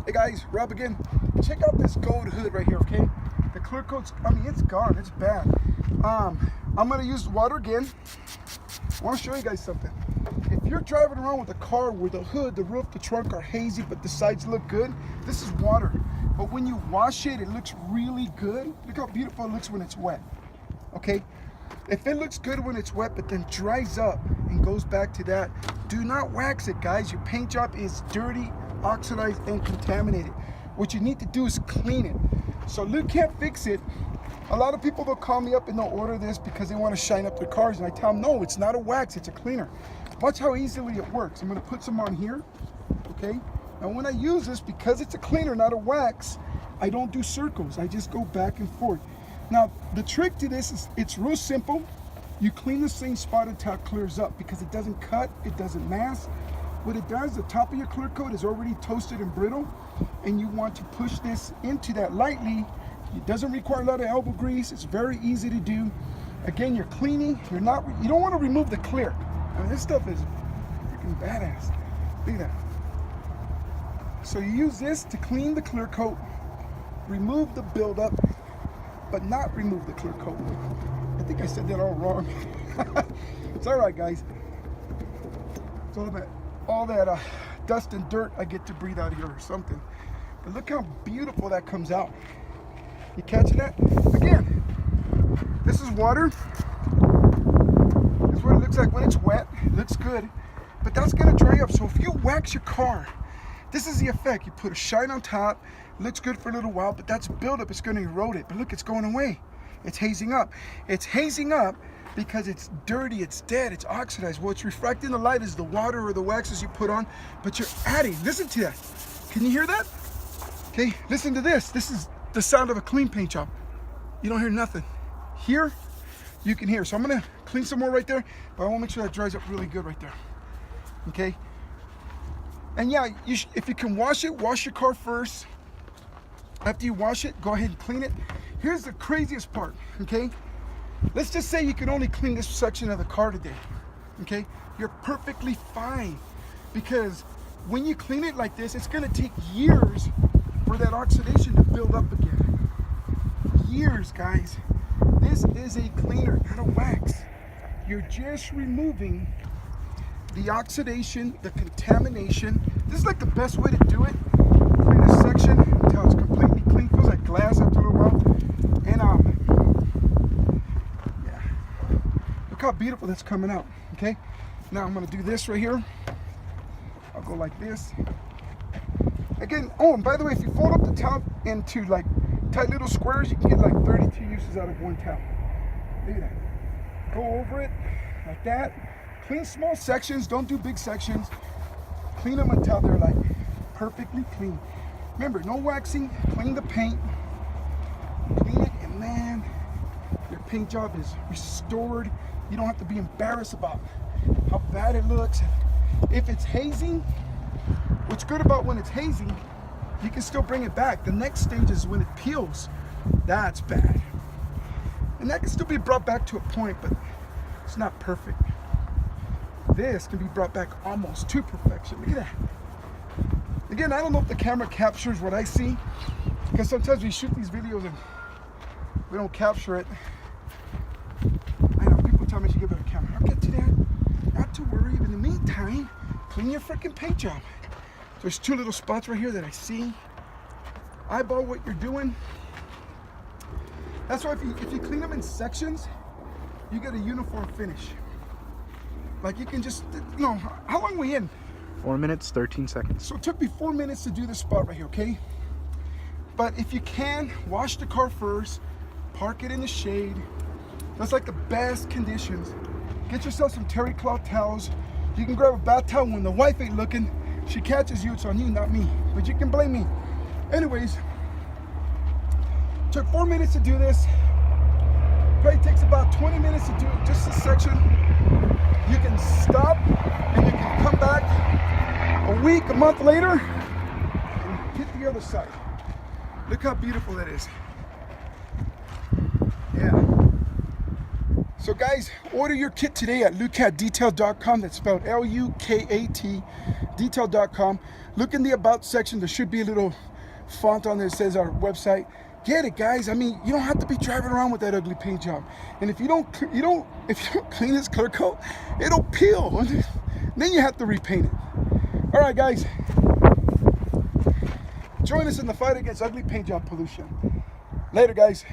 Hey guys, Rob again. Check out this gold hood right here, okay? The clear coat's, I mean, it's gone, it's bad. I'm gonna use water again. I wanna show you guys something. If you're driving around with a car where the hood, the roof, the trunk are hazy, but the sides look good, this is water. But when you wash it, it looks really good. Look how beautiful it looks when it's wet, okay? If it looks good when it's wet, but then dries up and goes back to that, do not wax it, guys. Your paint job is dirty, oxidized, and contaminated. What you need to do is clean it. So Lukat Fix It. A lot of people will call me up and they'll order this because they want to shine up their cars, and I tell them, no, it's not a wax, it's a cleaner. Watch how easily it works. I'm going to put some on here, okay? Now when I use this, because it's a cleaner, not a wax, I don't do circles. I just go back and forth. Now the trick to this is it's real simple. You clean the same spot until it clears up because it doesn't cut, it doesn't mask. What it does, the top of your clear coat is already toasted and brittle, and you want to push this into that lightly. It doesn't require a lot of elbow grease. It's very easy to do. Again, you're cleaning. You don't want to remove the clear. I mean, this stuff is freaking badass. Look at that. So you use this to clean the clear coat, remove the buildup, but not remove the clear coat. I think I said that all wrong. It's all right, guys. It's all that dust and dirt I get to breathe out here or something. But look how beautiful that comes out. You catching that? Again, this is water. This is what it looks like when it's wet. It looks good, but that's gonna dry up. So if you wax your car, this is the effect. You put a shine on top, it looks good for a little while, but that's buildup. It's gonna erode it. But look, it's going away. It's hazing up. It's hazing up because it's dirty, it's dead, it's oxidized. What's refracting the light is the water or the waxes you put on, but you're adding. Listen to that. Can you hear that? Okay, listen to this. This is the sound of a clean paint job. You don't hear nothing. Here, you can hear. So I'm gonna clean some more right there, but I wanna make sure that dries up really good right there. Okay? And yeah, if you can wash it, wash your car first. After you wash it, go ahead and clean it. Here's the craziest part, okay? Let's just say you can only clean this section of the car today, okay? You're perfectly fine, because when you clean it like this, it's gonna take years for that oxidation to build up again. Years, guys. This is a cleaner, not a wax. You're just removing the oxidation, the contamination. This is like the best way to do it. Clean this section until it's completely clean. Feels like glass after a little while. And yeah, look how beautiful that's coming out. Okay, now I'm gonna do this right here. I'll go like this. Again, oh, and by the way, if you fold up the towel into like tight little squares, you can get like 32 uses out of one towel. Look at that. Go over it like that. Clean small sections, don't do big sections. Clean them until they're like perfectly clean. Remember, no waxing, clean the paint. Clean it, and man, your paint job is restored. You don't have to be embarrassed about how bad it looks. If it's hazing, what's good about when it's hazy, you can still bring it back. The next stage is when it peels. That's bad. And that can still be brought back to a point, but it's not perfect. This can be brought back almost to perfection. Look at that. Again, I don't know if the camera captures what I see, because sometimes we shoot these videos and we don't capture it. I know people tell me I should give it a camera. I'll get to that. Not to worry. But in the meantime, clean your freaking paint job. There's two little spots right here that I see. Eyeball what you're doing. That's why if you clean them in sections, you get a uniform finish. Like you can just, you know, how long are we in? 4 minutes, 13 seconds. So it took me 4 minutes to do this spot right here, okay? But if you can, wash the car first, park it in the shade. That's like the best conditions. Get yourself some terry cloth towels. You can grab a bath towel when the wife ain't looking. She catches you, it's on you, not me. But you can blame me. Anyways, took 4 minutes to do this. Probably takes about 20 minutes to do just this section. You can stop and you can come back a week, a month later, and hit the other side. Look how beautiful that is. Yeah. So guys, order your kit today at lukatdetail.com. That's spelled L-U-K-A-T detail.com. Look in the about section. There should be a little font on there that says our website. Get it, guys. I mean, you don't have to be driving around with that ugly paint job. And if you don't clean this clear coat, it'll peel. Then you have to repaint it. All right, guys. Join us in the fight against ugly paint job pollution. Later, guys.